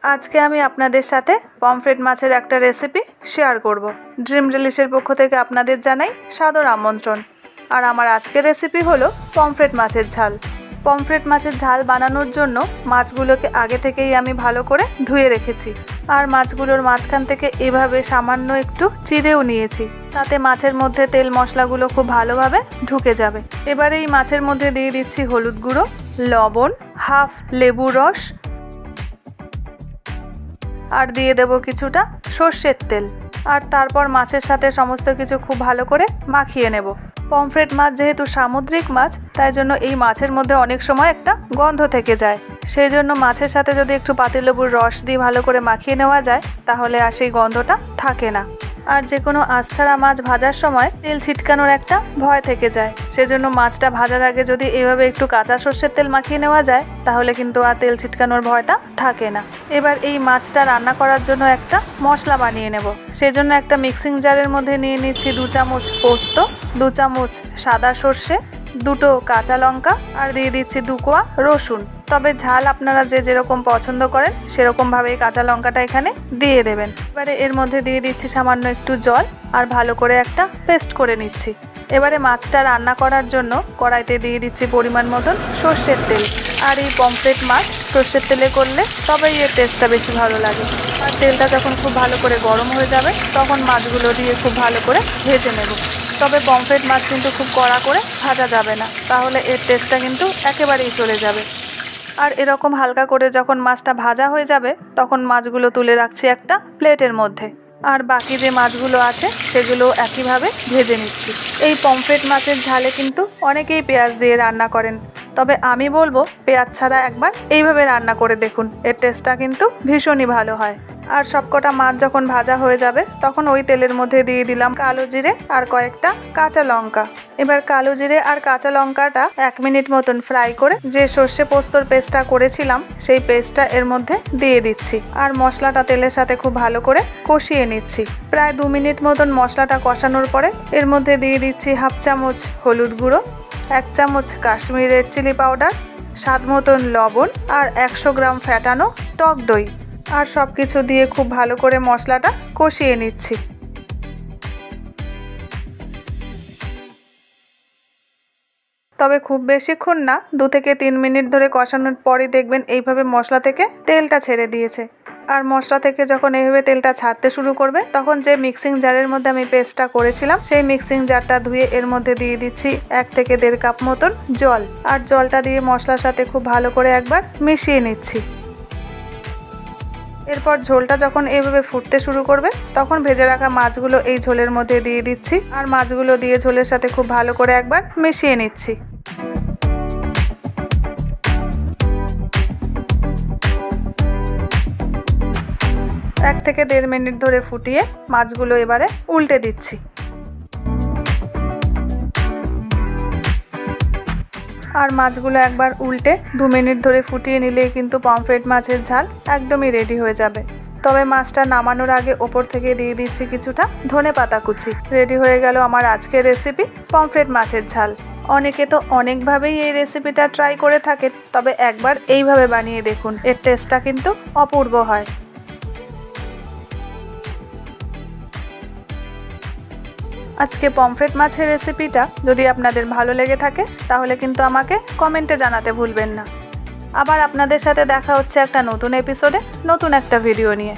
আজকে আমি আপনাদের সাথে পমফ্রেট মাছের একটা রেসিপি শেয়ার করব। ড্রিম রিলিশের পক্ষ থেকে আপনাদের জানাই সাদর আমন্ত্রণ। আর আমার আজকের রেসিপি হলো পমফ্রেট মাছের ঝাল। পমফ্রেট মাছের ঝাল বানানোর জন্য মাছগুলোকে আগে থেকেই আমি ভালো করে ধুয়ে রেখেছি। আর মাছগুলোর মাঝখান থেকে এভাবে সামান্য একটু চিড়েও নিয়েছি, তাতে মাছের মধ্যে তেল মশলাগুলো খুব ভালোভাবে ঢুকে যাবে। এবারে এই মাছের মধ্যে দিয়ে দিচ্ছি হলুদ গুঁড়ো, লবণ, হাফ লেবুর রস, আর দিয়ে দেব কিছুটা সর্ষের তেল। আর তারপর মাছের সাথে সমস্ত কিছু খুব ভালো করে মাখিয়ে নেব। পমফ্রেট মাছ যেহেতু সামুদ্রিক মাছ, তাই জন্য এই মাছের মধ্যে অনেক সময় একটা গন্ধ থেকে যায়। সেই জন্য মাছের সাথে যদি একটু পাতিলেবুর রস দিয়ে ভালো করে মাখিয়ে নেওয়া যায়, তাহলে আর সেই গন্ধটা থাকে না। আর যে কোনো আঁশছাড়া মাছ ভাজার সময় তেল ছিটকানোর একটা ভয় থেকে যায়। সেজন্য মাছটা ভাজার আগে যদি এভাবে একটু কাঁচা সর্ষের তেল মাখিয়ে নেওয়া যায়, তাহলে কিন্তু আর তেল ছিটকানোর ভয়টা থাকে না। এবার এই মাছটা রান্না করার জন্য একটা মশলা বানিয়ে নেব। সেজন্য একটা মিক্সিং জারের মধ্যে নিয়ে নিচ্ছি 2 চামচ পোস্ত, 2 চামচ সাদা সর্ষে, 2টো কাঁচা লঙ্কা, আর দিয়ে দিচ্ছি 2 কোয়া রসুন। তবে ঝাল আপনারা যে যেরকম পছন্দ করেন সেরকমভাবে কাঁচা লঙ্কাটা এখানে দিয়ে দেবেন। এবারে এর মধ্যে দিয়ে দিচ্ছি সামান্য একটু জল, আর ভালো করে একটা পেস্ট করে নিচ্ছি। এবারে মাছটা রান্না করার জন্য কড়াইতে দিয়ে দিচ্ছি পরিমাণ মতন সর্ষের তেল। আর এই পমফ্রেট মাছ সর্ষের তেলে করলে তবেই এর টেস্টটা বেশি ভালো লাগে। আর তেলটা যখন খুব ভালো করে গরম হয়ে যাবে, তখন মাছগুলো দিয়ে খুব ভালো করে ভেজে নেব। তবে পমফ্রেট মাছ কিন্তু খুব কড়া করে ভাজা যাবে না, তাহলে এর টেস্টটা কিন্তু একেবারেই চলে যাবে। আর এরকম হালকা করে যখন মাছটা ভাজা হয়ে যাবে, তখন মাছগুলো তুলে রাখছি একটা প্লেটের মধ্যে। আর বাকি যে মাছগুলো আছে সেগুলো একইভাবে ভেজে নিচ্ছি। এই পমফ্রেট মাছের ঝালে কিন্তু অনেকেই পেঁয়াজ দিয়ে রান্না করেন, তবে আমি বলবো পেঁয়াজ ছাড়া একবার এইভাবে রান্না করে দেখুন, এর টেস্টটা কিন্তু ভীষণই ভালো হয়। আর সবকটা মাছ যখন ভাজা হয়ে যাবে, তখন ওই তেলের মধ্যে দিয়ে দিলাম কালো জিরে আর কয়েকটা কাঁচা লঙ্কা। এবার কালো জিরে আর কাঁচা লঙ্কাটা 1 মিনিট মতন ফ্রাই করে যে সর্ষে পোস্তর পেস্টটা করেছিলাম, সেই পেস্টটা এর মধ্যে দিয়ে দিচ্ছি। আর মশলাটা তেলের সাথে খুব ভালো করে কষিয়ে নিচ্ছি। প্রায় 2 মিনিট মতন মশলাটা কষানোর পরে এর মধ্যে দিয়ে দিচ্ছি হাফ চামচ হলুদ গুঁড়ো, 1 চামচ কাশ্মীরি রেড চিলি পাউডার, স্বাদ মতন লবণ, আর 100 গ্রাম ফ্যাটানো টক দই। আর সব কিছু দিয়ে খুব ভালো করে মশলাটা কষিয়ে নিচ্ছি। তবে খুব বেশিক্ষণ না, 2 থেকে 3 মিনিট ধরে কষানোর পরই দেখবেন এইভাবে মশলা থেকে তেলটা ছেড়ে দিয়েছে। আর মশলা থেকে যখন এইভাবে তেলটা ছাড়তে শুরু করবে, তখন যে মিক্সিং জারের মধ্যে আমি পেস্টটা করেছিলাম, সেই মিক্সিং জারটা ধুয়ে এর মধ্যে দিয়ে দিচ্ছি 1 থেকে 1.5 কাপ মতন জল। আর জলটা দিয়ে মশলার সাথে খুব ভালো করে একবার মিশিয়ে নিচ্ছি। এরপর ঝোলটা যখন এইভাবে ফুটতে শুরু করবে, তখন ভেজে রাখা মাছগুলো এই ঝোলের মধ্যে দিয়ে দিচ্ছি। আর মাছগুলো দিয়ে ঝোলের সাথে খুব ভালো করে একবার মিশিয়ে নিচ্ছি। 1 থেকে 1.5 মিনিট ধরে ফুটিয়ে মাছগুলো এবারে উল্টে দিচ্ছি। আর মাছগুলো একবার উল্টে 2 মিনিট ধরে ফুটিয়ে নিলেই কিন্তু পমফ্রেট মাছের ঝাল একদমই রেডি হয়ে যাবে। তবে মাছটা নামানোর আগে ওপর থেকে দিয়ে দিচ্ছি কিছুটা ধনেপাতা কুচি। রেডি হয়ে গেল আমার আজকের রেসিপি পমফ্রেট মাছের ঝাল। অনেকে তো অনেকভাবেই এই রেসিপিটা ট্রাই করে থাকে, তবে একবার এইভাবে বানিয়ে দেখুন, এর টেস্টটা কিন্তু অপূর্ব হয়। আজকে পমফ্রেট মাছের রেসিপিটা যদি আপনাদের ভালো লেগে থাকে, তাহলে কিন্তু আমাকে কমেন্টে জানাতে ভুলবেন না। আবার আপনাদের সাথে দেখা হচ্ছে একটা নতুন এপিসোডে, নতুন একটা ভিডিও নিয়ে।